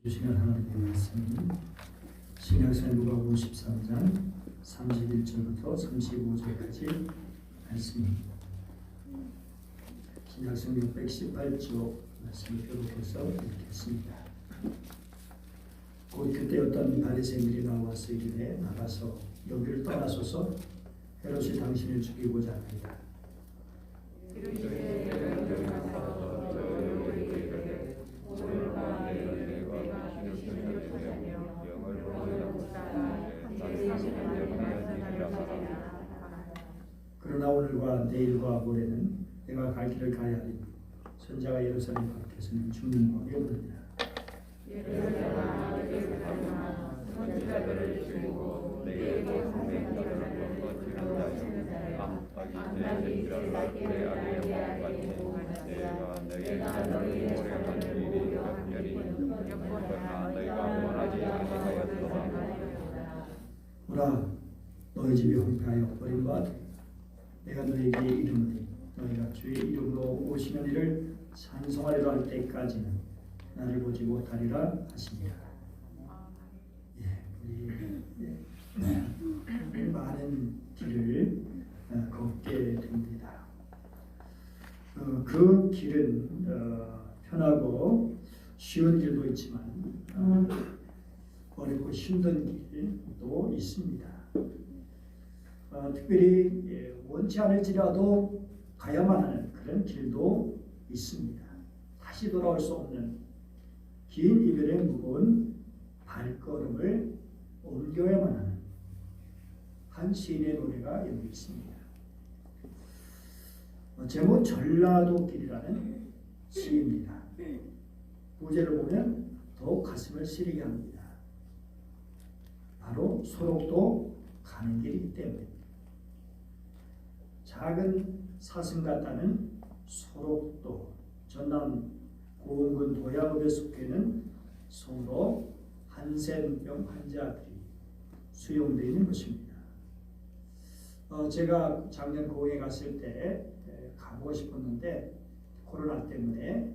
주시면 하나님의 말씀 신약성경 누가복음 13장 31절부터 35절까지 말씀입니다. 신약성경 618쪽 말씀을 교독해서 읽겠습니다. 곧 그때 어떤 바리새인들이 나와서 이르되 나가서 여기를 떠나소서 헤롯이 당신을 죽이고자 합니다. 그러나 오늘과 내일과 모레는 내가 갈 길을 가야 하리니 선자가 예루살렘 밖에서는 죽는 법이 없느니라. 오라 너희 집이 황폐하여 버림받아 내가 너희에게 이르노니 너희가 주의 이름으로 오시는 이를 찬송하리라 할 때까지는 나를 보지 못하리라 하시니라. 우리 많은 길을 걷게 됩니다. 그 길은 편하고 쉬운 길도 있지만 어렵고 힘든 길도 있습니다. 특별히 원치 않을지라도 가야만 하는 그런 길도 있습니다. 다시 돌아올 수 없는 긴 이별의 무거운 발걸음을 옮겨야만 하는 한 시인의 노래가 여기 있습니다. 제목 전라도길이라는 시입니다. 부제를 보면 더욱 가슴을 시리게 합니다. 바로 소록도 가는 길이기 때문입니다. 작은 사슴 같다는 소록도 전남 고흥군 도양읍에 속해 있는 성으로 한센병 환자들이 수용되어 있는 것입니다. 제가 작년 고흥에 갔을 때 가보고 싶었는데 코로나 때문에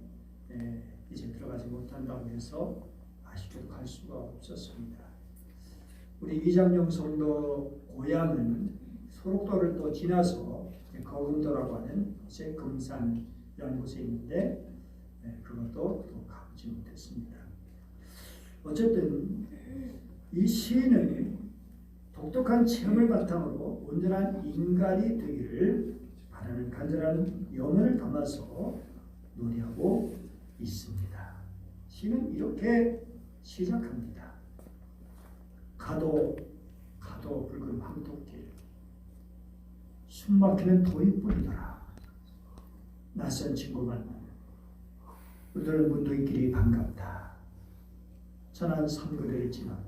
이제 들어가지 못한다고 해서 아쉽게도 갈 수가 없었습니다. 우리 이장용 성도 고향은 소록도를 또 지나서 거금도라고 하는 곳에 금산이라는 곳에 있는데 그것도 또 가보지 못했습니다. 어쨌든 이 시인은 독특한 체험을 바탕으로 온전한 인간이 되기를 바라는 간절한 염원을 담아서 노래하고 있습니다. 시는 이렇게 시작합니다. 가도 붉은 황토길 숨막히는 도입뿐이더라. 낯선 친구 만나면 우리들 문둥이끼리 반갑다. 천안 삼거리를 지나고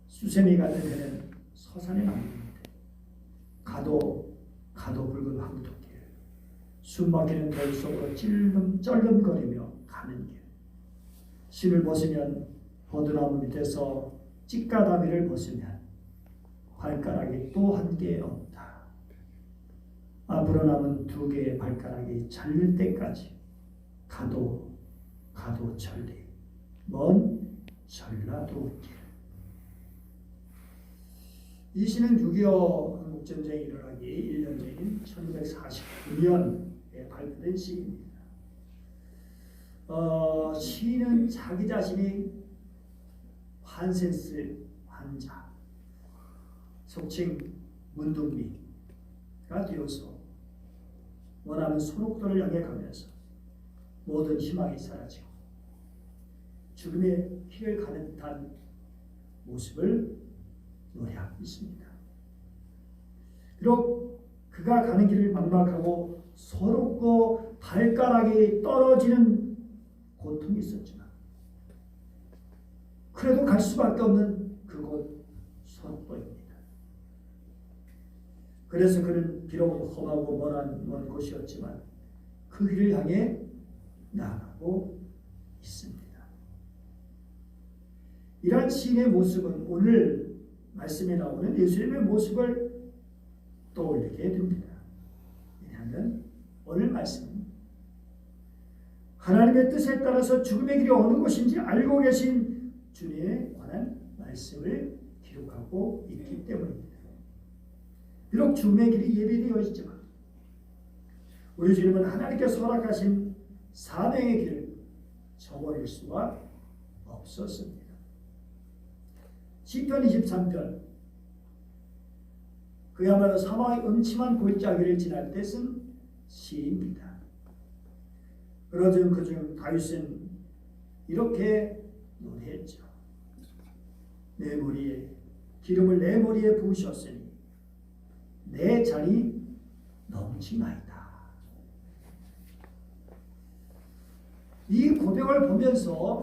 수세미 같은 해는 서산에 나오는데 가도 붉은 황토길 숨막히는 돌 속으로 쩔름거리며 가는 길 신을 벗으면 버드나무 밑에서 찌까다미를 벗으면 발가락이 또 한 개 없다. 앞으로 남은 두 개의 발가락이 잘릴 때까지 가도 천리 먼 전라도길. 이 시는 6.25 한국전쟁이 일어나기 1년 전인 1949년에 발표된 시입니다. 시인은 자기 자신이 한센스 환자, 속칭 문둥비가 되어서 원하는 소록도를 향해 가면서 모든 희망이 사라지고 죽음의 길을 가는 듯한 모습을 노래하고 있습니다. 비록 그가 가는 길을 막막하고 서럽고 발가락이 떨어지는 고통이 있었지만 그래도 갈 수밖에 없는 그곳 소록도입니다. 그래서 그는 비록 험하고 먼 곳이었지만 그 길을 향해 나아가고 있습니다. 이러한 시인의 모습은 오늘 말씀에 나오는 예수님의 모습을 떠올리게 됩니다. 왜냐하면 오늘 말씀은 하나님의 뜻에 따라서 죽음의 길이 어느 곳인지 알고 계신 주님에 관한 말씀을 기록하고 있기 때문입니다. 비록 죽음의 길이 예비되어 있지만 우리 주님은 하나님께서 허락하신 사명의 길을 저버릴 수가 없었습니다. 시편 23편 그야말로 사망의 음침한 골짜기를 지날 때 쓴 시입니다. 그러던 그중 다윗은 이렇게 노래했죠. 내 머리에 기름을 내 머리에 부으셨으니 내 잔이 넘치나이다. 이 고백을 보면서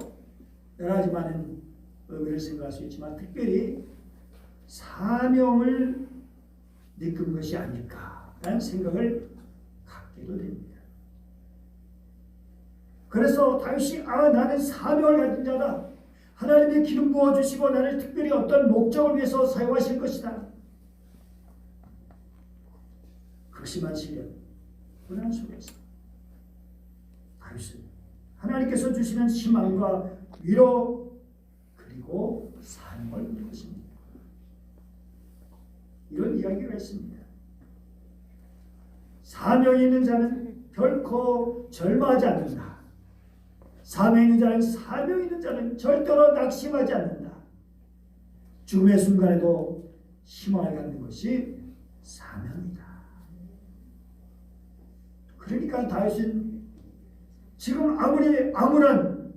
여러 가지 많은 의미를 생각할 수 있지만 특별히 사명을 느낀 것이 아닐까라는 생각을 갖기도 됩니다. 그래서 다윗이 나는 사명을 가진 자다. 하나님의 기름 부어주시고 나를 특별히 어떤 목적을 위해서 사용하실 것이다. 극심한 시련, 고난 속에서 다윗은 하나님께서 주시는 희망과 위로 그리고 사명을 누린 것입니다. 이런 이야기가 있습니다. 사명이 있는 자는 결코 절망하지 않는다. 사명 있는 자는 사명 있는 자는 절대로 낙심하지 않는다. 죽음의 순간에도 희망을 갖는 것이 사명이다. 그러니까 다윗은 지금 아무리 암울한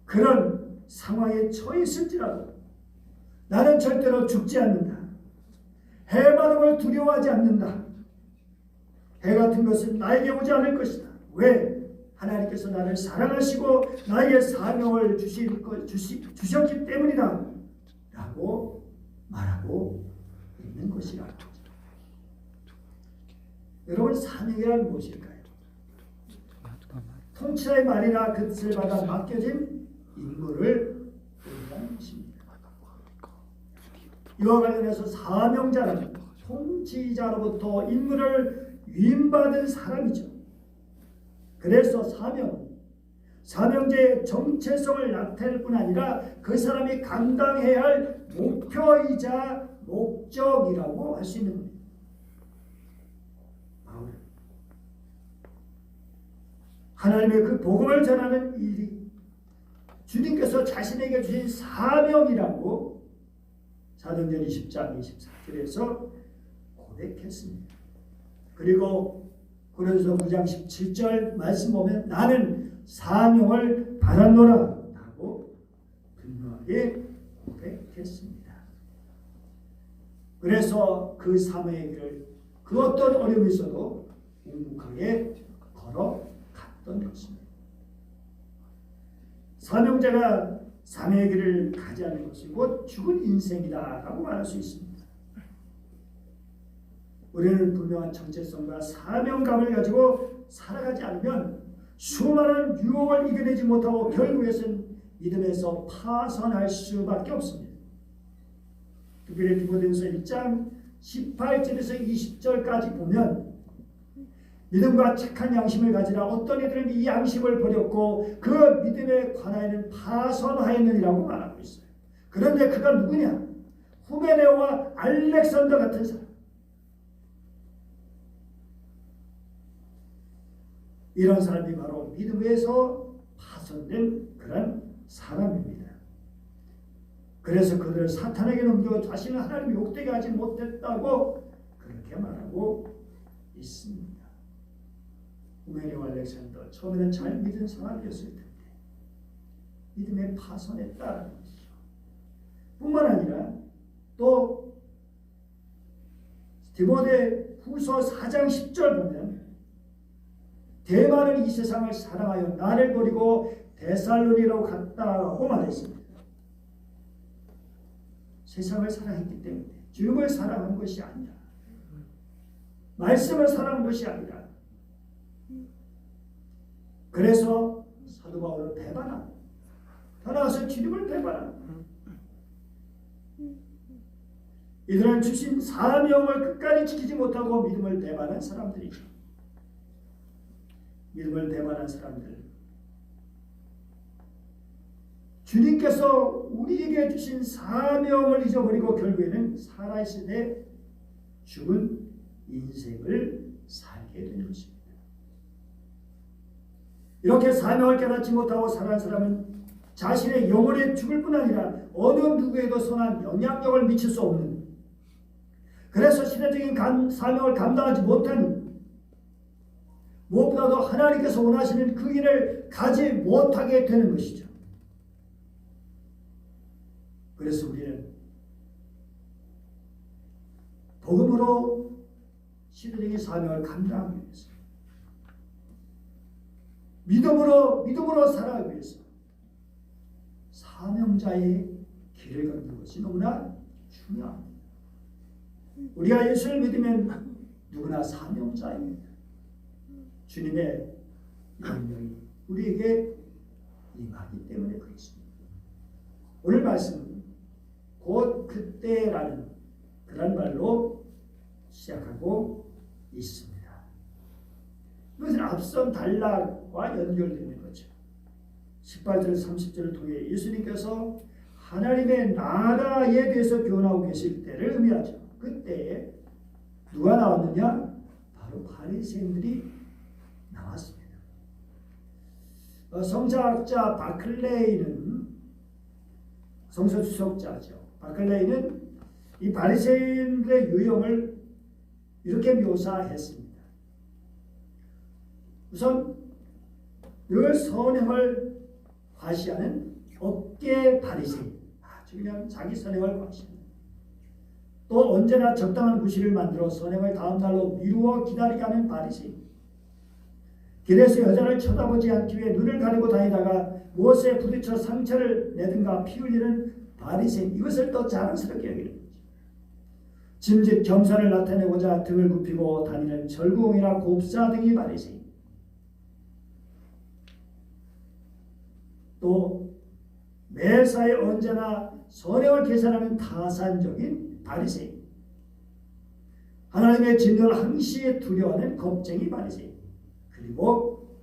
그런 상황에 처해 있을지라도 나는 절대로 죽지 않는다. 해바람을 두려워하지 않는다. 해 같은 것은 나에게 오지 않을 것이다. 왜? 하나님께서 나를 사랑하시고 나에게 사명을 주셨기 때문이다. 라고 말하고 있는 것이라. 여러분, 사명이란 무엇일까요? 통치자의 말이나 그 뜻을 받아 맡겨진 임무를 의미하는 것입니다. 이와 관련해서 사명자는 통치자로부터 임무를 위임받은 사람이죠. 그래서 사명자의 정체성을 나타낼 뿐 아니라 그 사람이 감당해야 할 목표이자 목적이라고 할 수 있는 겁니다. 하나님의 그 복음을 전하는 일이 주님께서 자신에게 주신 사명이라고 사도행전 20장 24절에서 고백했습니다. 그리고 고린도서 9장 17절 말씀 보면 나는 사명을 받았노라 라고 분명하게 고백했습니다. 그래서 그 사명의 길을 그 어떤 어려움이 있어도 묵묵하게 걸어갔던 것입니다. 사명자가 사명의 길을 가지 않는 것이 곧 죽은 인생이다 라고 말할 수 있습니다. 우리는 분명한 정체성과 사명감을 가지고 살아가지 않으면 수많은 유혹을 이겨내지 못하고 결국에는 믿음에서 파선할 수밖에 없습니다. 특별히 디모데전서 1장 18절에서 20절까지 보면 믿음과 착한 양심을 가지라 어떤 이들은 이 양심을 버렸고 그 믿음에 관하여는 파선하였느니라고 말하고 있어요. 그런데 그가 누구냐? 후메네오와 알렉산더 같은 사람. 이런 사람이 바로 믿음에서 파손된 그런 사람입니다. 그래서 그들을 사탄에게 넘겨 자신은 하나님이 욕되게 하지 못했다고 그렇게 말하고 있습니다. 후메네와 알렉산더 처음에는 잘 믿은 사람이었을 텐데 믿음에 파손했다는 것이죠. 뿐만 아니라 또 디모데 후서 4장 10절 보면 대만은 이 세상을 사랑하여 나를 버리고 데살로니로 갔다고 말했습니다. 세상을 사랑했기 때문에 주님을 사랑한 것이 아니라 말씀을 사랑한 것이 아니라 그래서 사도 바울을 배반하고 더 나아가서 주님을 배반하고 이들은 주신 사명을 끝까지 지키지 못하고 믿음을 배반한 사람들이죠. 믿음을 배반한 사람들, 주님께서 우리에게 주신 사명을 잊어버리고 결국에는 살아있을 때 죽은 인생을 살게 되는 것입니다. 이렇게 사명을 깨닫지 못하고 살아간 사람은 자신의 영혼에 죽을 뿐 아니라 어느 누구에도 선한 영향력을 미칠 수 없는, 그래서 시대적인 사명을 감당하지 못하는, 무엇보다도 하나님께서 원하시는 그 일을 가지 못하게 되는 것이죠. 그래서 우리는 복음으로 시대적인 사명을 감당하기 위해서, 믿음으로 살아가기 위해서 사명자의 길을 걷는 것이 너무나 중요합니다. 우리가 예수를 믿으면 누구나 사명자입니다. 주님의 명령이 우리에게 임하기 때문에 그렇습니다. 오늘 말씀은 곧 그때라는 그런 말로 시작하고 있습니다. 이것은 앞선 단락과 연결되는 거죠. 18절 30절을 통해 예수님께서 하나님의 나라에 대해서 교훈하고 계실 때를 의미하죠. 그때 누가 나왔느냐? 바로 바리새인들이 나왔습니다. 성자학자 바클레이는, 성서주석자죠. 바클레이는 이 바리새인들의 유형을 이렇게 묘사했습니다. 우선 늘 선행을 과시하는 업계 바리새인, 아주 그냥 자기 선행을 과시하는, 또 언제나 적당한 구실을 만들어 선행을 다음 날로 미루어 기다리게 하는 바리새인, 길에서 여자를 쳐다보지 않기 위해 눈을 가리고 다니다가 무엇에 부딪혀 상처를 내든가 피 흘리는 바리새인, 이것을 또 자랑스럽게 여기는 거죠. 짐짓 겸손을 나타내고자 등을 굽히고 다니는 절구공이나 곱사 등이 바리새인, 또 매사에 언제나 선행을 계산하는 타산적인 바리새인, 하나님의 진노를 항시 두려워하는 겁쟁이 바리새인, 그리고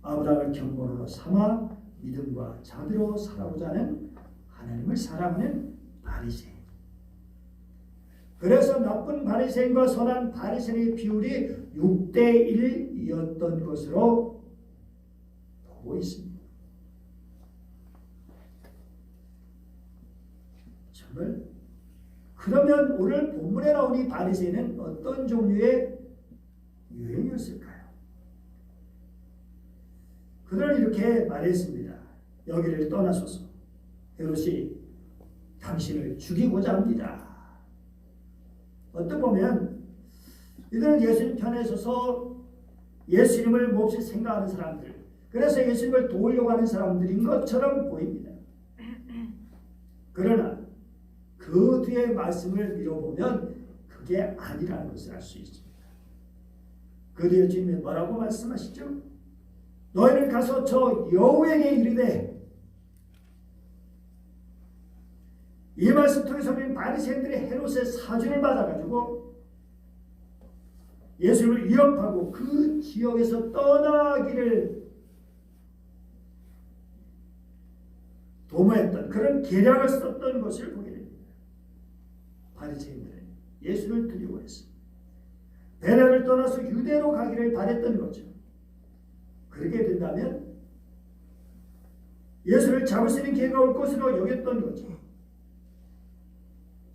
아브라함을 경고로 삼아 믿음과 자비로 살아보자 하는 하나님을 사랑하는 바리새인. 그래서 나쁜 바리새인과 선한 바리새인의 비율이 6대1이었던 것으로 보고 있습니다. 정말 그러면 오늘 본문에 나온 이 바리새인은 어떤 종류의 유행이었을까요? 그들은 이렇게 말했습니다. 여기를 떠나소서. 헤롯이 당신을 죽이고자 합니다. 어떻게 보면 이들은 예수님 편에 서서 예수님을 몹시 생각하는 사람들, 그래서 예수님을 도우려고 하는 사람들인 것처럼 보입니다. 그러나 그 뒤에 말씀을 밀어보면 그게 아니라는 것을 알 수 있습니다. 그 뒤에 주님이 뭐라고 말씀하시죠? 너희는 가서 저 여우에게 이르되, 이 말씀 통해서 우리는 바리새인들이 헤롯의 사주를 받아가지고 예수님을 위협하고 그 지역에서 떠나기를 도모했던 그런 계략을 썼던 것을 보게 됩니다. 바리새인들은 예수를 두려워했습니다. 베레를 떠나서 유대로 가기를 바랬던 거죠. 그렇게 된다면 예수를 잡을 수 있는 기회가 올 것으로 여겼던 거죠.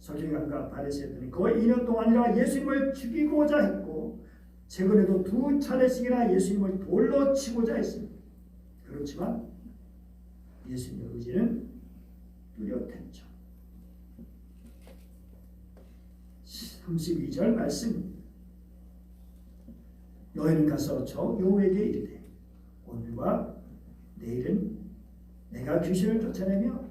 서기관과 바리새인들은 거의 2년 동안이나 예수님을 죽이고자 했고, 최근에도 2차례씩이나 예수님을 돌로 치고자 했습니다. 그렇지만 예수님의 의지는 뚜렷했죠. 32절 말씀, 너희는 가서 저 여우에게 이르되, 오늘과 내일은 내가 귀신을 쫓아내며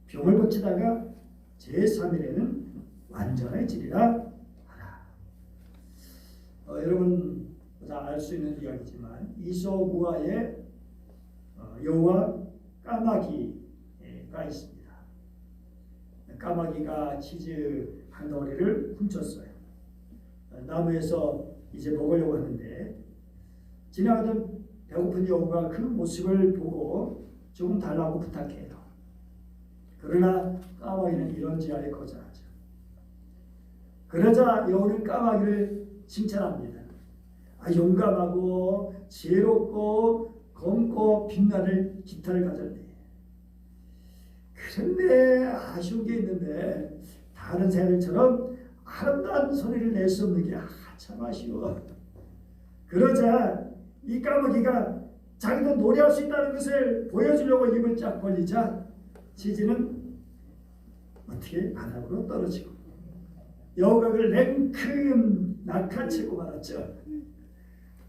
병을 고치다가 제3일에는 완전해지리라 하라. 여러분 다 알 수 있는 이야기지만 이소무아의 여우와 까마귀가 있습니다. 까마귀가 치즈 한 덩어리를 훔쳤어요. 나무에서 이제 먹으려고 하는데 지나가던 배고픈 여우가 그 모습을 보고 조금 달라고 부탁해요. 그러나 까마귀는 이런지아에 거절하죠. 그러자 여우는 까마귀를 칭찬합니다. 용감하고 지혜롭고 검고 빛나는 깃털을 가졌네. 그런데 아쉬운 게 있는데 다른 새들처럼 아름다운 소리를 낼 수 없는 게 참 아쉬워. 그러자 이 까마귀가 자기도 노래할 수 있다는 것을 보여주려고 입을 쫙 벌리자 치즈는 어떻게 바닥으로 떨어지고 여우가 그를 냉큼 낚아채고 말았죠.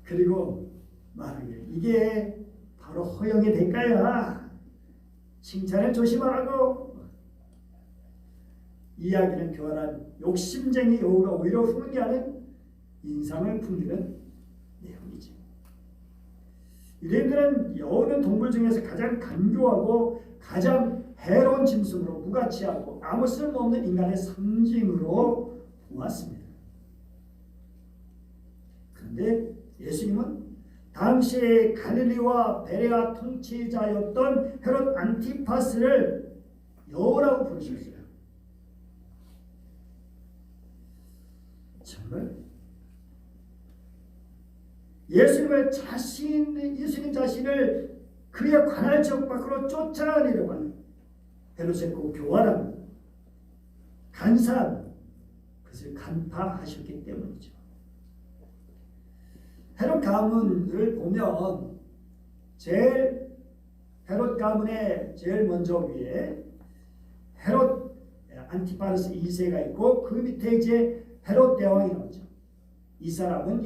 그리고 말하길 이게 바로 허영의 대가야. 칭찬을 조심하라고. 이야기는 교활한 욕심쟁이 여우가 오히려 훈계하는 인상을 풍기는 내용이지. 유대인들은 여우는 동물 중에서 가장 간교하고 가장 해로운 짐승으로 무가치하고 아무 쓸모없는 인간의 상징으로 보았습니다. 그런데 예수님은 당시의 갈릴리와 베레아 통치자였던 헤롯 안티파스를 여우라고 부르셨어요. 정말 예수님 자신을 그의 관할 지역 밖으로 쫓아내려고 하는 헤롯의 그 교활함, 간사함, 그것을 간파하셨기 때문이죠. 헤롯 가문을 보면 헤롯 가문의 제일 먼저 위에 헤롯 안티파스 2세가 있고 그 밑에 이제 헤롯 대왕이 나오죠. 이 사람은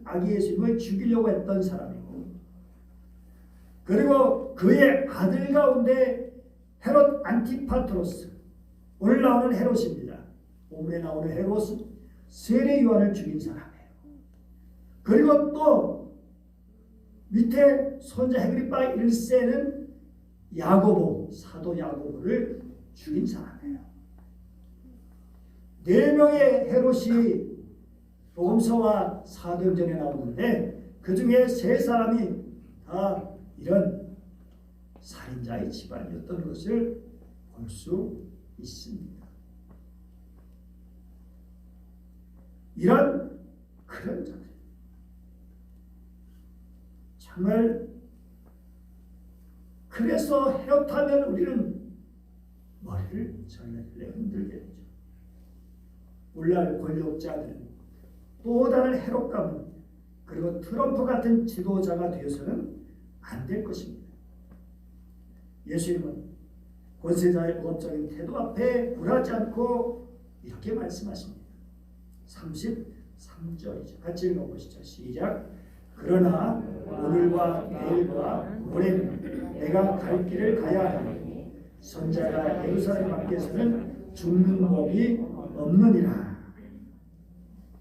아기 예수님을 죽이려고 했던 사람이고, 그리고 그의 아들 가운데 헤롯 안티파트로스, 오늘 나오는 헤롯입니다. 오늘에 나오는 헤롯은 세례 요한을 죽인 사람이에요. 그리고 또 밑에 손자 헤그리파 1세는 사도 야고보를 죽인 사람이에요. 4명의 헤롯이 복음서와 사도행전에 나오는데 그 중에 3사람이 다 이런 살인자의 집안이었던 것을 볼 수 있습니다. 이런 그런 자들, 정말 그래서 헤롯하면 우리는 머리를 절레절레 흔들게 되죠. 오늘날 권력자들은 또 다른 헤롯 가문 그리고 트럼프 같은 지도자가 되어서는 안 될 것입니다. 예수님은 권세자의 무법적인 태도 앞에 굴하지 않고 이렇게 말씀하십니다. 33절이죠. 같이 읽어보시죠. 시작. 그러나 오늘과 내일과 모레는 내가 갈 길을 가야 하니 선자가 예루살렘 밖에서는 죽는 법이 없느니라.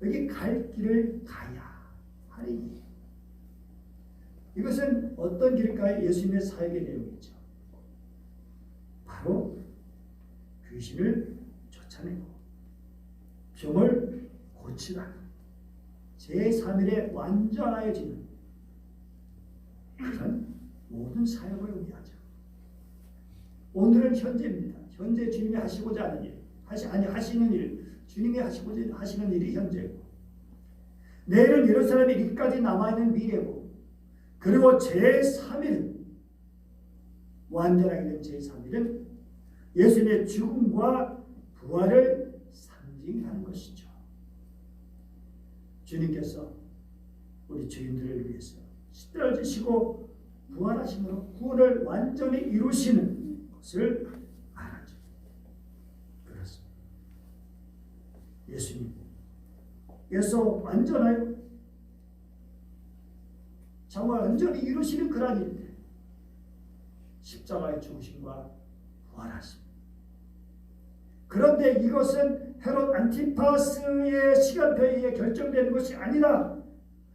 여기 갈 길을 가야 하니, 이것은 어떤 길일까요? 예수님의 사역의 내용이죠. 바로 귀신을 쫓아내고 병을 고치라, 제3일에 완전하여지는 그런 모든 사역을 의미하죠. 오늘은 현재입니다. 현재 주님이 하시고자 하는 일, 하시는 일, 주님이 하시고자 하시는 일이 현재고, 내일은 예루살렘에 이까지 남아있는 미래고, 그리고 제3일, 완전하게 된 제3일은 예수님의 죽음과 부활을 상징하는 것이죠. 주님께서 우리 죄인들을 위해서 십자가를 지시고 부활하심으로 구원을 완전히 이루시는 것을 알았죠. 그렇습니다. 예수님께서 완전하여 정말 완전히 이루시는 그런 일인데 십자가의 죽으심과 부활하심. 그런데 이것은 헤롯 안티파스의 시간표에 의해 결정되는 것이 아니라,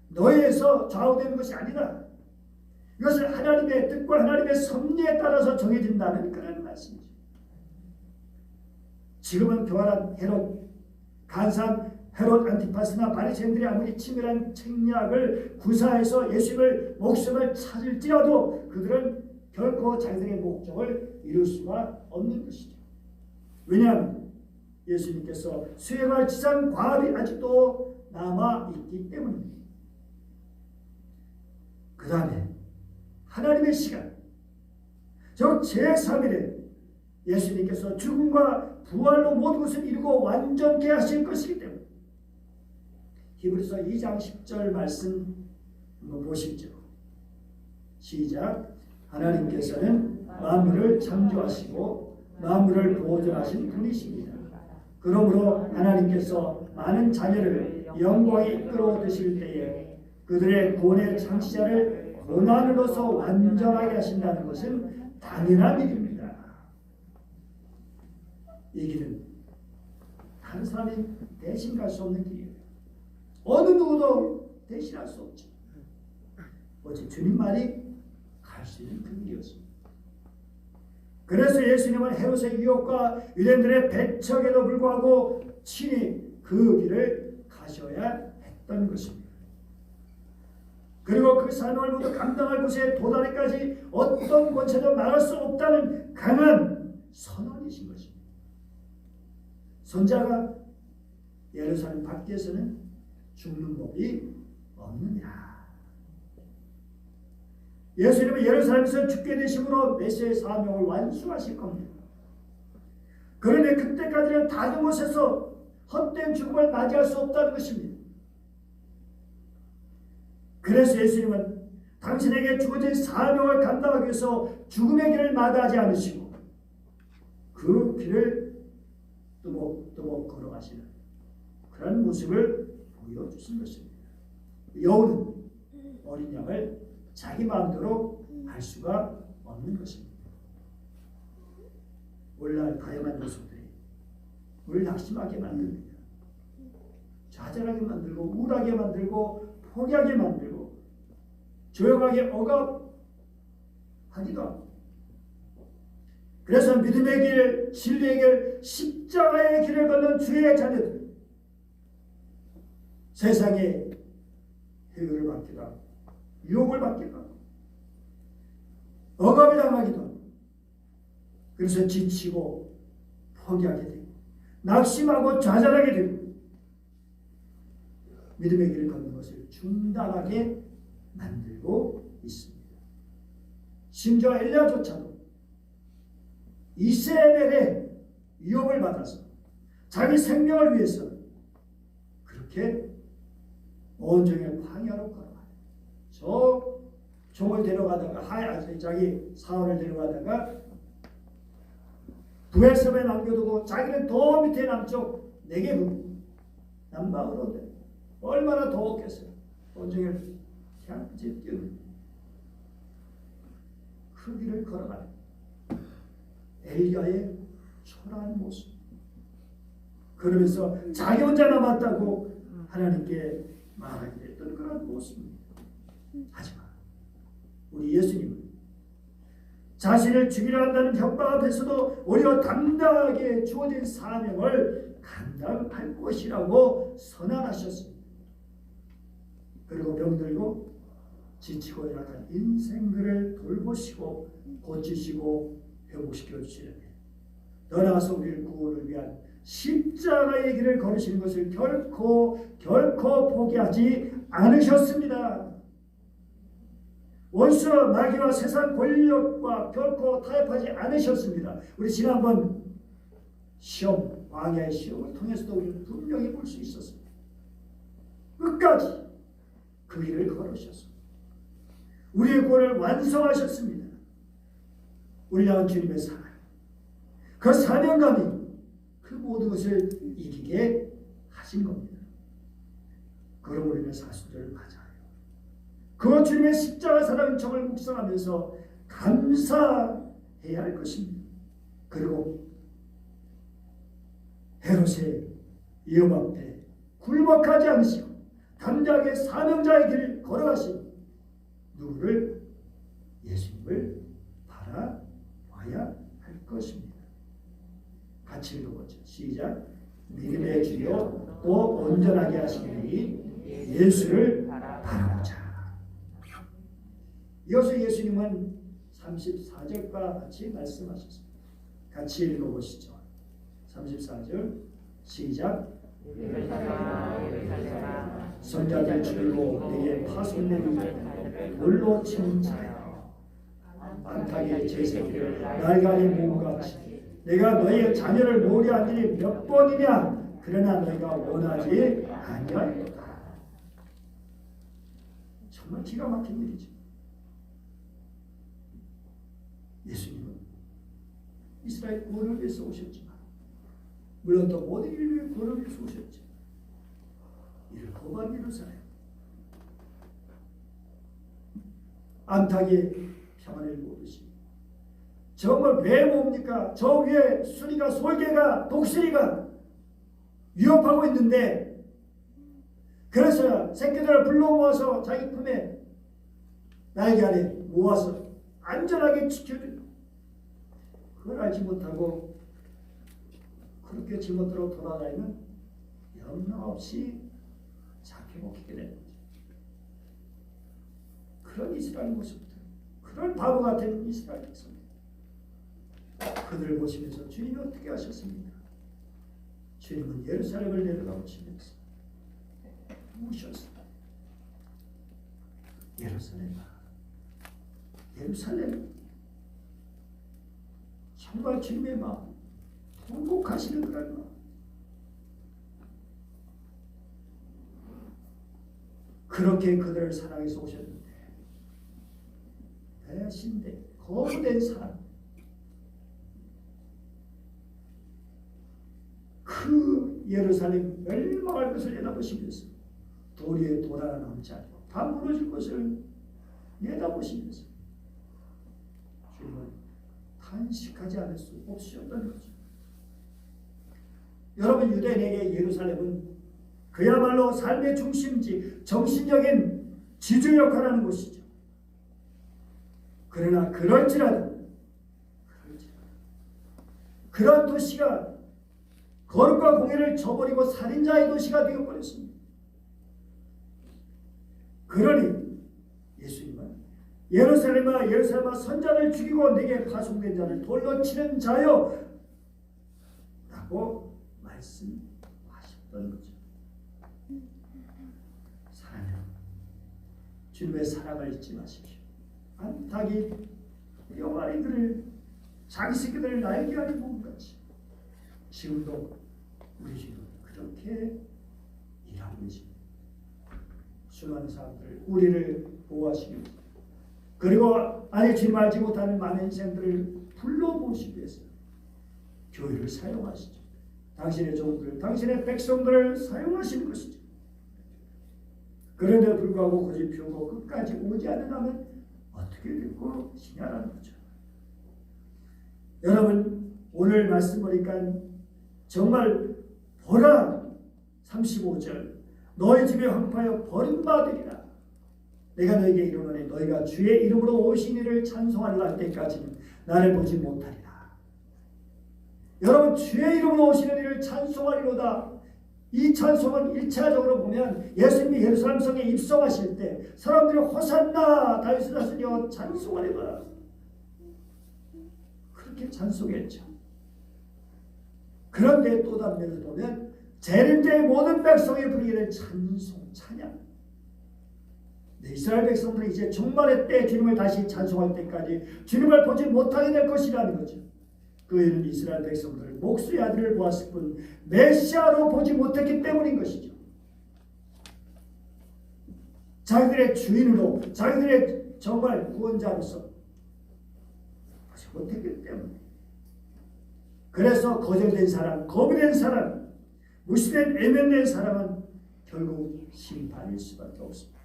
너희에서 좌우되는 것이 아니다. 이것은 하나님의 뜻과 하나님의 섭리에 따라서 정해진다는 그런 말씀이죠. 지금은 교활한 헤롯, 간사한 헤롯 안티파스나 바리새인들이 아무리 치밀한 책략을 구사해서 예수님을 목숨을 찾을지라도 그들은 결코 자기들의 목적을 이룰 수가 없는 것이죠. 왜냐하면 예수님께서 수행할 지상 과업이 아직도 남아있기 때문입니다. 그 다음에 하나님의 시간, 즉 제3일에 예수님께서 죽음과 부활로 모든 것을 이루고 완전케 하실 것이기 때문에 히브리서 2장 10절 말씀 한번 보시죠. 시작. 하나님께서는 만물을 창조하시고 만물을 보존하신 분이십니다. 그러므로 하나님께서 많은 자녀를 영광에 이끌어 드실 때에 그들의 구원의 창시자를 고난으로서 완전하게 하신다는 것은 당연한 일입니다. 이 길은 다른 사람이 대신 갈 수 없는 길이에요. 어느 누구도 대신할 수 없죠. 오직 주님만이 갈 수 있는 그 길이었습니다. 그래서 예수님은 헤롯의 유혹과 유대인들의 배척에도 불구하고 친히 그 길을 가셔야 했던 것입니다. 그리고 그 사명을 모두 감당할 곳에 도달하기까지 어떤 권세도 막을 수 없다는 강한 선언이신 것입니다. 선자가 예루살렘 밖에서는 죽는 법이 없느냐. 예수님은 예루살렘에서 죽게 되심으로 메시아의 사명을 완수하실 겁니다. 그런데 그때까지는 다른 곳에서 헛된 죽음을 맞이할 수 없다는 것입니다. 그래서 예수님은 당신에게 주어진 사명을 감당하기 위해서 죽음의 길을 마다하지 않으시고 그 길을 또목 걸어가시는 그런 모습을 보여주신 것입니다. 여우는 어린 양을 자기 마음대로 할 수가 없는 것입니다. 오늘날 다양한 요소들이 우리를 낙심하게 만듭니다. 좌절하게 만들고 우울하게 만들고 포기하게 만들고 조용하게 억압하기도 합니다. 그래서 믿음의 길, 진리의 길, 십자가의 길을 걷는 주의 자녀들 세상에 회유를 받기도 하고 유혹을 받기도 하고 억압을 당하기도 하고 그래서 지치고 포기하게 되고 낙심하고 좌절하게 되고 믿음의 길을 걷는 것을 중단하게 만들고 있습니다. 심지어 엘리야조차도 이세벨의 위협을 받아서 자기 생명을 위해서 그렇게 온종일 광야로 걸어가요. 저 종을 데려가다가 자기 사원을 데려가다가 부엘세바에 남겨두고 자기는 더 밑에 남쪽 네게브 남방으로 얼마나 더웠겠어요. 온종일 태양빛에 뛰는 그 길을 걸어가요. 엘리야의 초라한 모습. 그러면서 자기 혼자 남았다고 하나님께 말하게 됐던 그런 모습입니다. 하지만 우리 예수님은 자신을 죽이려 한다는 협박 앞에서도 오히려 담대하게 주어진 사명을 감당할 것이라고 선언하셨습니다. 그리고 병들고 지치고 약한 인생들을 돌보시고 고치시고 회복시켜 주시는데 더 나아가서 우리를 구원을 위한 십자가의 길을 걸으시는 것을 결코 포기하지 않으셨습니다. 원수 마귀와 세상 권력과 결코 타협하지 않으셨습니다. 우리 지난번 시험, 광야의 시험을 통해서도 우리는 분명히 볼 수 있었습니다. 끝까지 그 길을 걸으셨습니다. 우리의 구원을 완성하셨습니다. 우리 향한 주님의 사랑, 그 사명감이 그 모든 것을 이기게 하신 겁니다. 그러므로 우리는 사순절을 맞아요. 그 주님의 십자가 사랑 은총을 묵상하면서 감사해야 할 것입니다. 그리고 헤롯의 위협 앞에 굴복하지 않으시고 담대하게 사명자의 길을 걸어가신 누구를? 예수님을 바라봐야 할 것입니다. 같이 읽어보죠. 시작. 믿음의 주요 또 온전하게 하시니 예수를 바라보자. 이어서 예수님은 34절과 같이 말씀하셨습니다. 같이 읽어보시죠. 34절 시작. 선자들 죽이고 내게 파손된 돌로 치는 자여, 안타게 제 새끼를 날간의 몸같이 내가 너희의 자녀를 놓으려 한 일이 몇 번이냐. 그러나 너희가 원하지 아니하였다. 정말 기가 막힌 일이죠. 예수님은 이스라엘 구원을 위해서 오셨지만, 물론 또 모든 일을 위해 구원을 위해서 오셨죠. 이를 거부한 예루살렘, 안타게 평안을 모르시. 정말 왜 뭡니까? 저 위에 수리가, 솔개가, 독수리가 위협하고 있는데, 그래서 새끼들을 불러 모아서 자기 품에 날개 아래 모아서 안전하게 지켜주는, 그걸 알지 못하고 그렇게 지멋대로 돌아다니는 염려 없이 잡혀먹히게 되는 거죠. 그런 이스라엘 모습들, 그런 바보 같은 이스라엘 백성, 그들을 보시면서 주님이 어떻게 하셨습니까? 주님은 예루살렘을 내려가고 치면서 우셨습니다. 예루살렘, 정말 주님의 마음, 통곡하시는 그런 마음. 그렇게 그들을 사랑해서 오셨는데, 배신된, 거부된 사람, 그 예루살렘 멸망할 것을 내다보시면서, 도리에 돌 하나 남지 않고 다 무너질 것을 내다보시면서 주님은 탄식하지 않을 수 없으셨다는 거죠. 여러분, 유대인에게 예루살렘은 그야말로 삶의 중심지, 정신적인 지주 역할을 하는 곳이죠. 그러나 그럴지라도 그런 도시가 거룩과 공의를 저버리고 살인자의 도시가 되어버렸습니다. 그러니 예수님은 예루살렘아 선자를 죽이고 내게 파송된 자를 돌로 치는 자여 라고 말씀하셨던 거죠. 사랑해요. 주님의 사랑을 잊지 마십시오. 안타기 영아이들을, 자기 새끼들을 날개 아래 몸같이 지금도 우리 주님은 그렇게 일하고 계십니다. 수많은 사람들, 우리를 보호하시기 위해서, 그리고 아예 주님 알지 못하는 많은 인생들을 불러보시기 위해서 교회를 사용하시죠. 당신의 종들, 당신의 백성들을 사용하시는 것이죠. 그런데도 불구하고 고집 피우고 끝까지 오지 않는다면 어떻게 될 것이냐라는 거죠. 여러분, 오늘 말씀 보니까 정말 보라, 35절, 너희 집에 황파하여 버림받으리라. 내가 너에게 이르노니 너희가 주의 이름으로 오신 이를 찬송하려 할 때까지는 나를 보지 못하리라. 여러분, 주의 이름으로 오시는 이를 찬송하리로다. 이 찬송은 1차적으로 보면 예수님이 예루살렘 성에 입성하실 때 사람들이 호산나 다윗의 자손이여 찬송하리로다, 그렇게 찬송했죠. 그런데 또 다른 면에서 보면 재림 때의 모든 백성이 부르게 될 찬송, 찬양. 이스라엘 백성들이 이제 종말의 때 주님을 다시 찬송할 때까지 주님을 보지 못하게 될 것이라는 거죠. 그 이유는 이스라엘 백성들 목수의 아들을 보았을 뿐 메시아로 보지 못했기 때문인 것이죠. 자기들의 주인으로, 자기들의 정말 구원자로서 보지 못했기 때문에, 그래서 거절된 사람, 거부된 사람, 무시된 애면된 사람은 결국 심판일 수밖에 없습니다.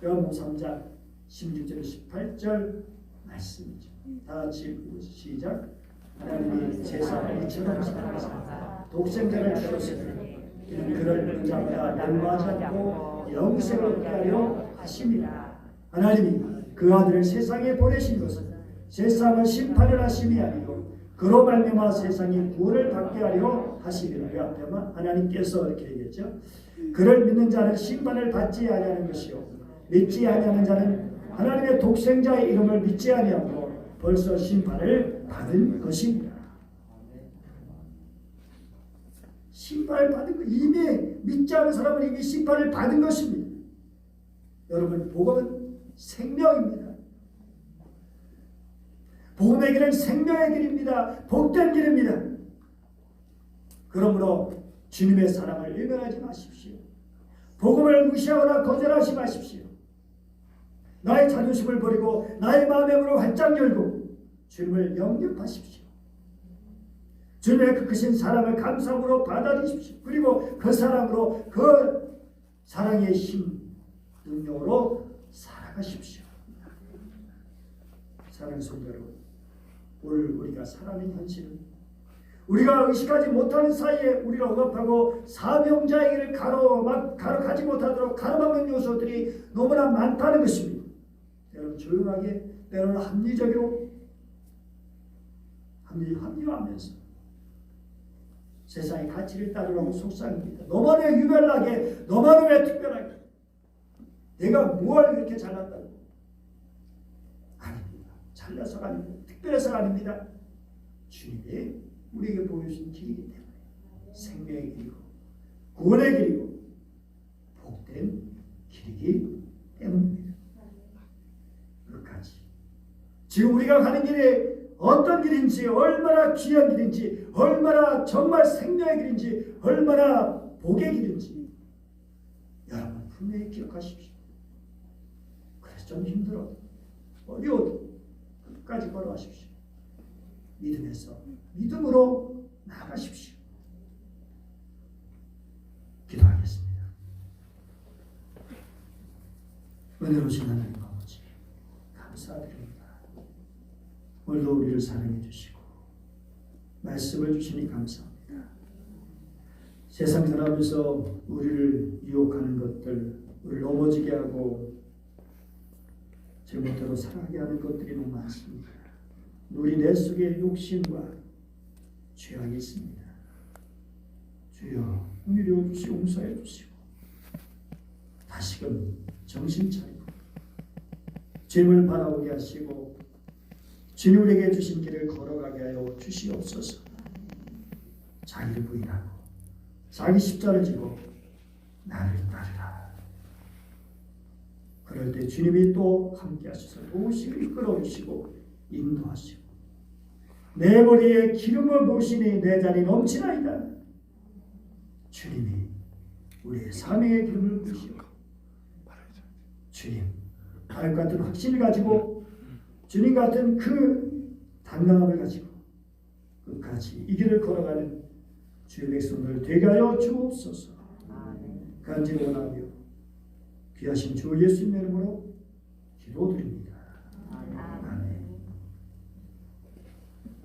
요한복음 3장 16절 18절 말씀이죠. 다 같이 시작. 하나님이 세상을 이처럼 사랑하사 독생자를 주셨으니 이는 그를 믿는 자마다 멸망하지 않고 영생을 얻게 하려 하심이라. 하나님이 그 아들을 세상에 보내신 것은 세상을 심판을 하심이 아니요 그로 말미암아 세상이 구원을 받게 하려 하심이라. 앞에 하나님께서 이렇게 얘기했죠. 그를 믿는 자는 심판을 받지 아니하는 것이요 믿지 아니하는 자는 하나님의 독생자의 이름을 믿지 아니하고 벌써 심판을 받은 것입니다. 심판을 받은 것, 이미 믿지 않은 사람은 이미 심판을 받은 것입니다. 여러분, 복음은 생명입니다. 복음의 길은 생명의 길입니다. 복된 길입니다. 그러므로 주님의 사랑을 외면하지 마십시오. 복음을 무시하거나 거절하지 마십시오. 나의 자존심을 버리고 나의 마음의 문을 활짝 열고 주님을 영접하십시오. 주님의 그 크신 사랑을 감사함으로 받아들이십시오. 그리고 그 사랑으로 그 사랑의 힘, 능력으로 살아가십시오. 사랑하는 성도 여러분, 오늘 우리가 살아가는 현실은 우리가 의식하지 못하는 사이에 우리가 억압하고 사명자의 길을 가지 못하도록 가로막는 요소들이 너무나 많다는 것입니다. 여러분, 조용하게 때로는 합리화하면서 세상의 가치를 따르려고 속삭입니다. 너만 왜 유별나게, 너만 왜 특별하게, 내가 뭘 그렇게 잘났다고. 아닙니다. 잘나서가 아닙니다. 특별해서가 아닙니다. 주님이 우리에게 보여주신 길이기 때문에 생명의 길이고 구원의 길이고 복된 길이기 때문입니다. 끝까지 지금 우리가 가는 길이 어떤 길인지, 얼마나 귀한 길인지, 얼마나 정말 생명의 길인지, 얼마나 복의 길인지 여러분 분명히 기억하십시오. 그래서 좀 힘들어도 어려워도 끝까지 걸어가십시오. 믿음으로 나아가십시오. 기도하겠습니다. 은혜로우신 하나님 아버지, 감사드립니다. 오늘도 우리를 사랑해 주시고 말씀을 주시니 감사합니다. 세상 살아가면서 우리를 유혹하는 것들, 우리를 넘어지게 하고 제멋대로 살아가게 하는 것들이 너무 많습니다. 우리 내 속에 욕심과 죄악이 있습니다. 주여 긍휼히 여주시고 용서해 주시고 다시금 정신 차리고 주님을 바라보게 하시고 주님 우리에게 주신 길을 걸어가게 하여 주시옵소서. 자기를 부인하고 자기 십자를 지고 나를 따르라. 그럴 때 주님이 또 함께 하셔서 도우시고 이끌어 주시고 인도하시고 내 머리에 기름을 부으시니 내 잔이 넘치나이다. 주님이 우리의 사명의 기름을 부으시고 주님 하늘 같은 확신을 가지고 주님 같은 그 단단함을 가지고 끝까지 이 길을 걸어가는 주의 백성들 되게 하여 주옵소서. 간절히 원하며 귀하신 주 예수님의 이름으로 기도드립니다.